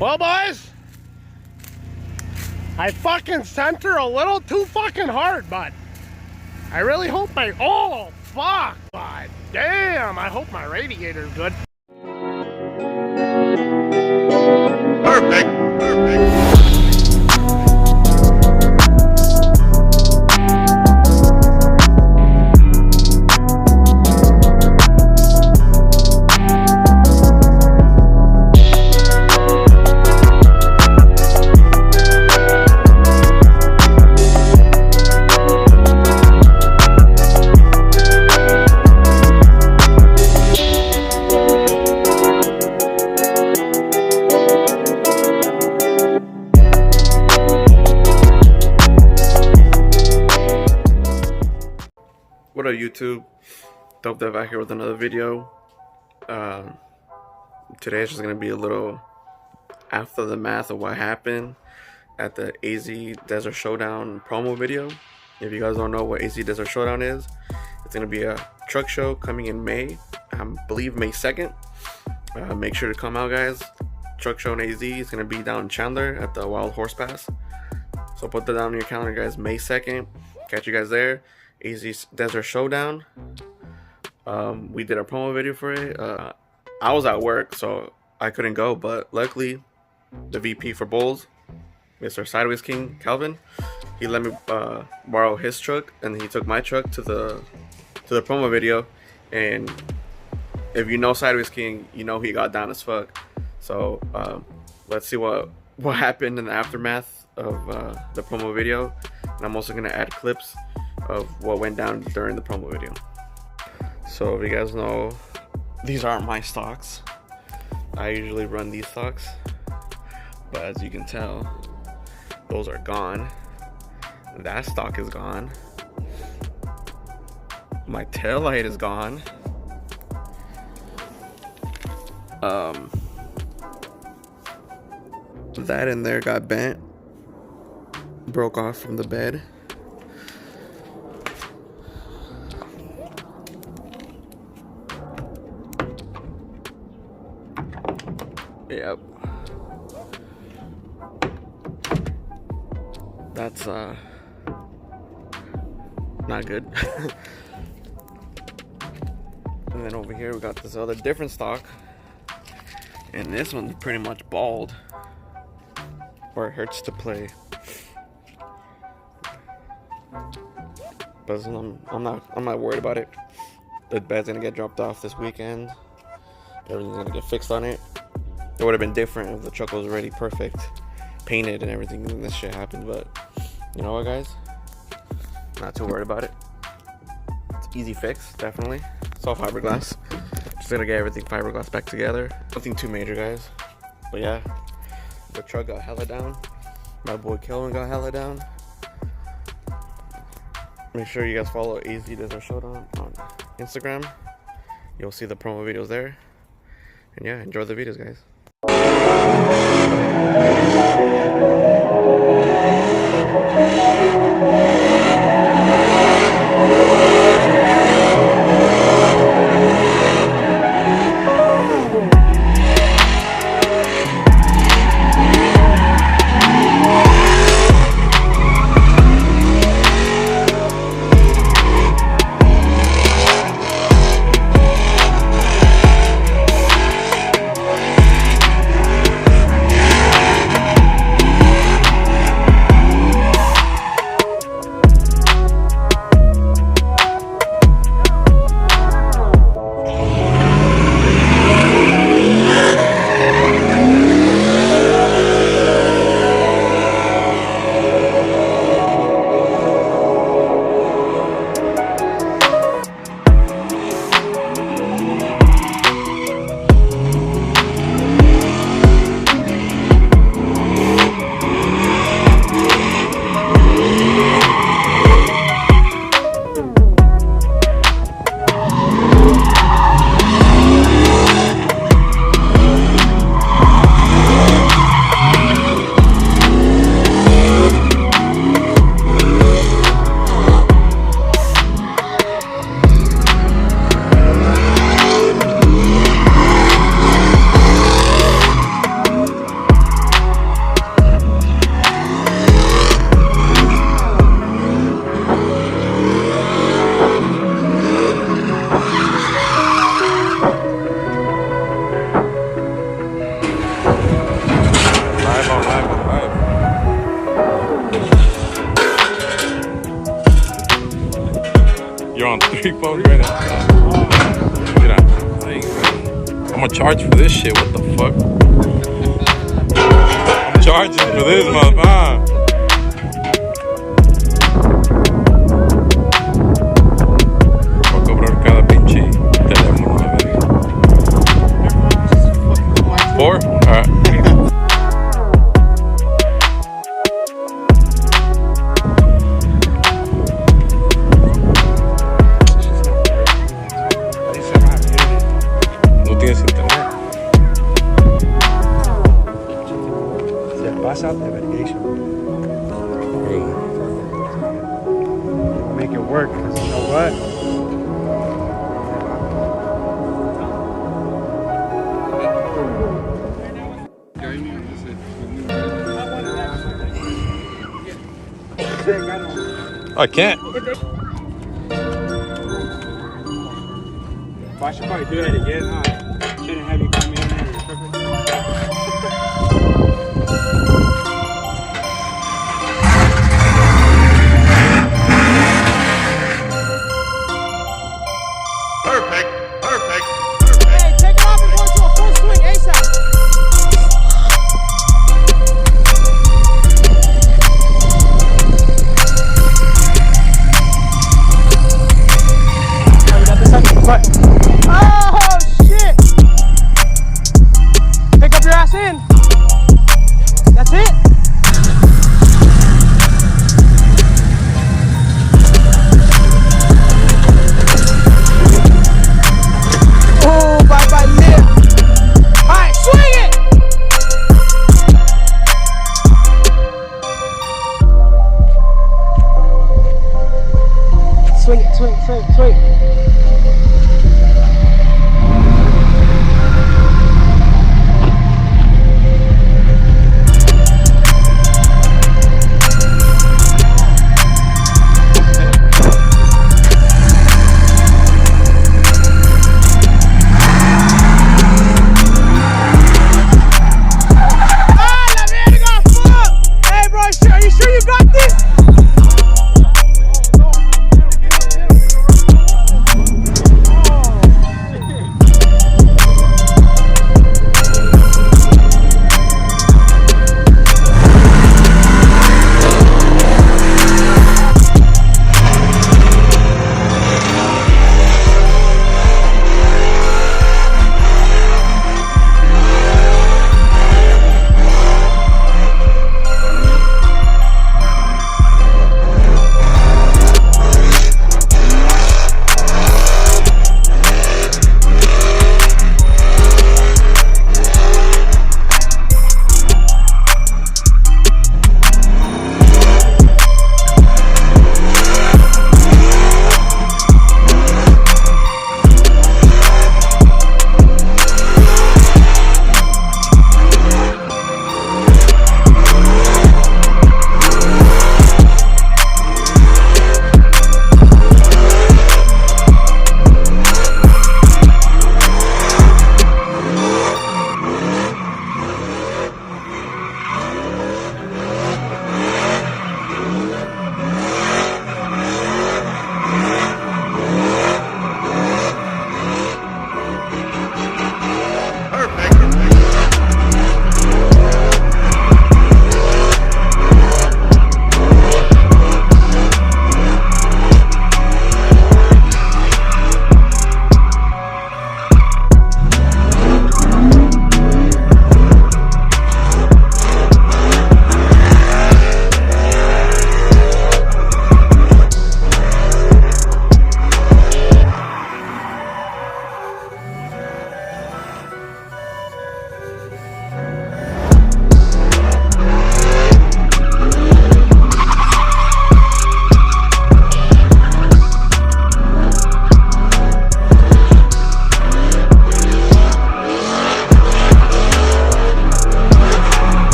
Well, boys, I fucking sent her a little too fucking hard, but I really hope my, oh, fuck, god damn, I hope my radiator's good. Perfect, perfect. What up, YouTube? Dope Dev back here with another video. Today is just gonna be a little after the math of what happened at the AZ Desert Showdown promo video. If you guys don't know what AZ Desert Showdown is, it's gonna be a truck show coming in May. I believe May 2nd. Make sure to come out, guys. Truck show in AZ is gonna be down in Chandler at the Wild Horse Pass. So put that down on your calendar, guys. May 2nd. Catch you guys there. AZ Desert Showdown. We did a promo video for it. I was at work, so I couldn't go, but luckily the VP for Bulls, Mr. Sideways King Calvin, he let me borrow his truck, and he took my truck to the promo video. And if you know Sideways King, you know he got down as fuck. So let's see what happened in the aftermath of the promo video, and I'm also gonna add clips of what went down during the promo video. So if you guys know, these aren't my stocks. I usually run these stocks, but as you can tell, those are gone. That stock is gone. My tail light is gone. That in there got bent, broke off from the bed. Yep. That's not good. And then over here we got this other different stock, and this one's pretty much bald, or it hurts to play. But I'm not worried about it. The bed's gonna get dropped off this weekend. Everything's gonna get fixed on it. It would have been different if the truck was already perfect, painted and everything, and this shit happened. But you know what, guys? Not too worried about it. It's easy fix, definitely. It's all fiberglass. Just gonna get everything fiberglass back together. Nothing too major, guys. But yeah, the truck got hella down. My boy Kelvin got hella down. Make sure you guys follow AZ Desert Showdown on Instagram. You'll see the promo videos there. And yeah, enjoy the videos, guys. Live on live on live. You're on 3 phones right now. Look at that. I'm gonna charge for this shit. What the fuck? I'm charging for this, motherfucker. Voy a cobrar cada pinche teléfono. 4? Alright. No tienes internet. Se pasa de vergation. Really? Make it work. 'Cause you know what? I can't. I should probably do that again, huh?